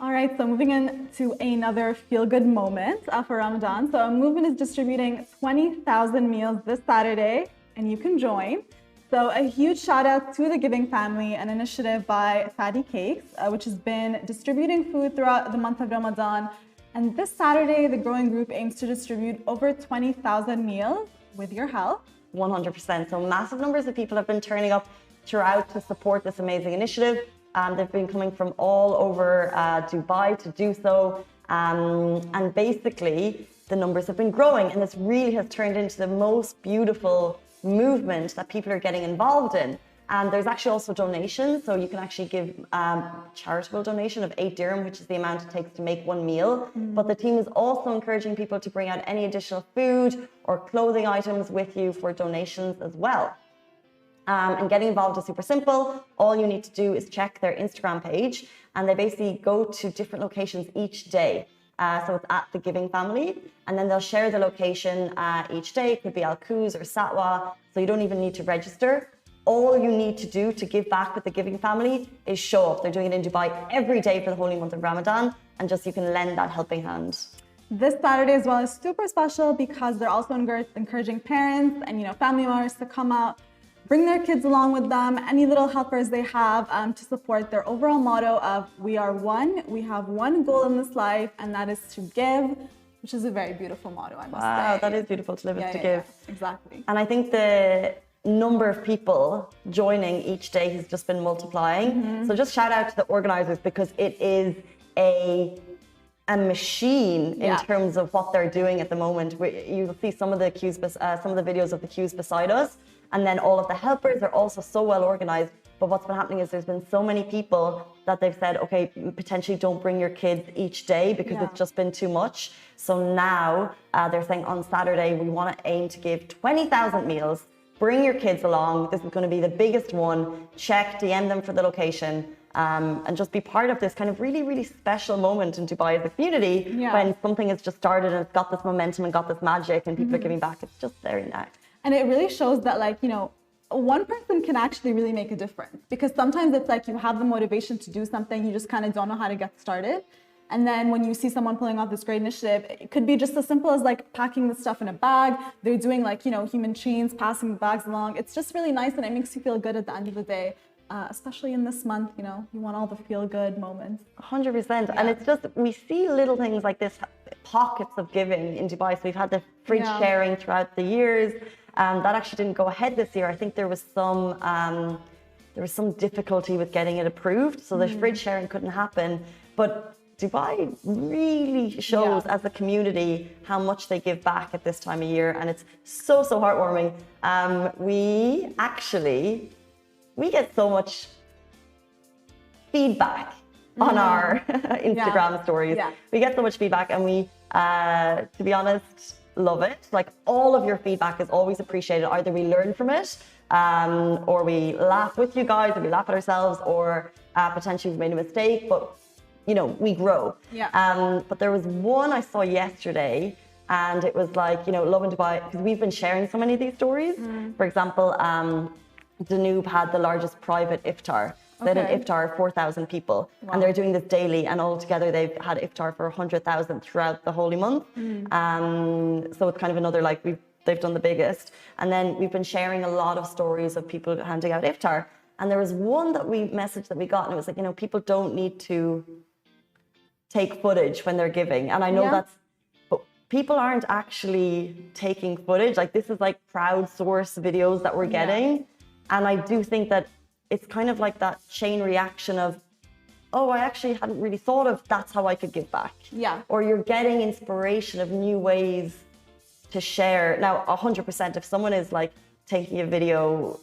All right, so moving in to another feel-good moment for Ramadan. So Movement is distributing 20,000 meals this Saturday, and you can join. So a huge shout out to the Giving Family, an initiative by Fatty Cakes, which has been distributing food throughout the month of Ramadan. And this Saturday, the growing group aims to distribute over 20,000 meals with your help. 100%. So massive numbers of people have been turning up throughout to support this amazing initiative. They've been coming from all over Dubai to do so. And basically, the numbers have been growing. And this really has turned into the most beautiful movement that people are getting involved in. And there's actually also donations. So you can actually give charitable donation of 8 dirham, which is the amount it takes to make one meal. But the team is also encouraging people to bring out any additional food or clothing items with you for donations as well. And getting involved is super simple. All you need to do is check their Instagram page, and they basically go to different locations each day. So it's at the Giving Family, and then they'll share the location each day. It could be Al Quoz or Satwa, so you don't even need to register. All you need to do to give back with the Giving Family is show up. They're doing it in Dubai every day for the holy month of Ramadan, and just you can lend that helping hand. This Saturday as well is super special because they're also encouraging parents and family members to come out, bring their kids along with them, any little helpers they have to support their overall motto of we are one, we have one goal in this life, and that is to give, which is a very beautiful motto, I must say. Wow, that is beautiful, to live is to give. Yeah, exactly. And I think the number of people joining each day has just been multiplying. So just shout out to the organizers, because it is a machine in terms of what they're doing at the moment. You'll see some of the videos of the queues beside us. And then all of the helpers are also so well organized. But what's been happening is there's been so many people that they've said, okay, potentially don't bring your kids each day because it's just been too much. So now they're saying on Saturday, we want to aim to give 20,000 meals. Bring your kids along. This is going to be the biggest one. Check, DM them for the location. And just be part of this kind of really, really special moment in Dubai as a community when something has just started and it's got this momentum and got this magic and people are giving back. It's just very nice. And it really shows that, one person can actually really make a difference, because sometimes it's like you have the motivation to do something, you just kind of don't know how to get started. And then when you see someone pulling off this great initiative, it could be just as simple as packing the stuff in a bag. They're doing human chains, passing the bags along. It's just really nice, and it makes you feel good at the end of the day. Especially in this month, you want all the feel-good moments. 100%. And it's just, we see little things like this, pockets of giving in Dubai. So we've had the fridge sharing throughout the years. That actually didn't go ahead this year. I think there was some difficulty with getting it approved. So the fridge sharing couldn't happen. But Dubai really shows as a community how much they give back at this time of year. And it's so, so heartwarming. We get so much feedback on our Instagram stories. We get so much feedback, and we, to be honest, love it. All of your feedback is always appreciated. Either we learn from it, or we laugh with you guys, or we laugh at ourselves, or potentially we've made a mistake, but we grow. But there was one I saw yesterday, and it was Lovin Dubai, because we've been sharing so many of these stories. For example, Danube had the largest private iftar. They had an iftar of 4,000 people, and they're doing this daily, and altogether they've had iftar for 100,000 throughout the holy month. So it's kind of another, they've done the biggest. And then we've been sharing a lot of stories of people handing out iftar. And there was one message that we got, and it was people don't need to take footage when they're giving. And I know but people aren't actually taking footage. This is crowdsourced videos that we're getting. And I do think that it's kind of like that chain reaction of, oh, I actually hadn't really thought of that's how I could give back. Or you're getting inspiration of new ways to share. Now, 100%, if someone is taking a video,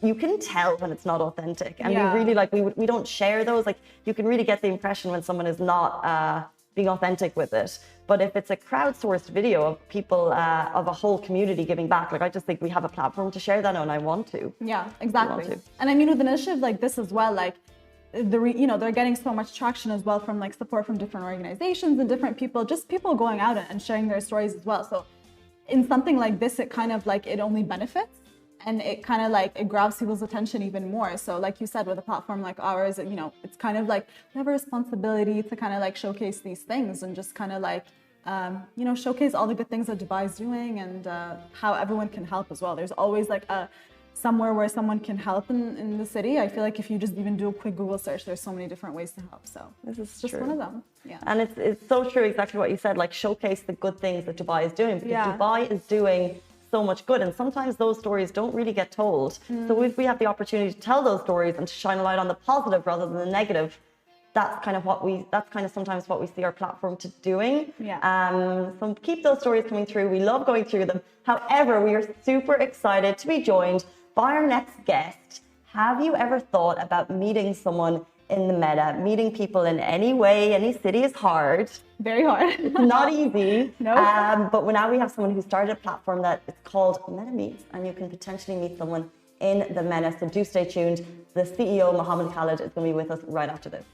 you can tell when it's not authentic. And we really we don't share those. You can really get the impression when someone is not being authentic with it. But if it's a crowdsourced video of people, of a whole community giving back, I just think we have a platform to share that on, and I want to. Yeah, exactly. And I mean, with an initiative like this as well, they're getting so much traction as well from support from different organizations and different people, just people going out and sharing their stories as well. So in something like this, it kind of it only benefits. and it kind of like it grabs people's attention even more. So like you said, with a platform like ours, you know, it's kind of like we have a responsibility to kind of like showcase these things and just kind of like you know, showcase all the good things that Dubai is doing and how everyone can help as well. There's always like somewhere where someone can help in the city. I feel like if you just even do a quick Google search, there's so many different ways to help. So this is just true. one of them. Yeah. And it's so true, exactly what you said, like showcase the good things that Dubai is doing, because Dubai is doing so much good, and sometimes those stories don't really get told. So if we have the opportunity to tell those stories and to shine a light on the positive rather than the negative, that's kind of sometimes what we see our platform to doing. So keep those stories coming through. We love going through them. However, we are super excited to be joined by our next guest. Have you ever thought about meeting someone in the meta? Meeting people in any way, any city is hard. Very hard. It's not easy. No. But now we have someone who started a platform that is called Meta Meets, and you can potentially meet someone in the meta. So do stay tuned. The CEO, Mohammed Khalid, is going to be with us right after this.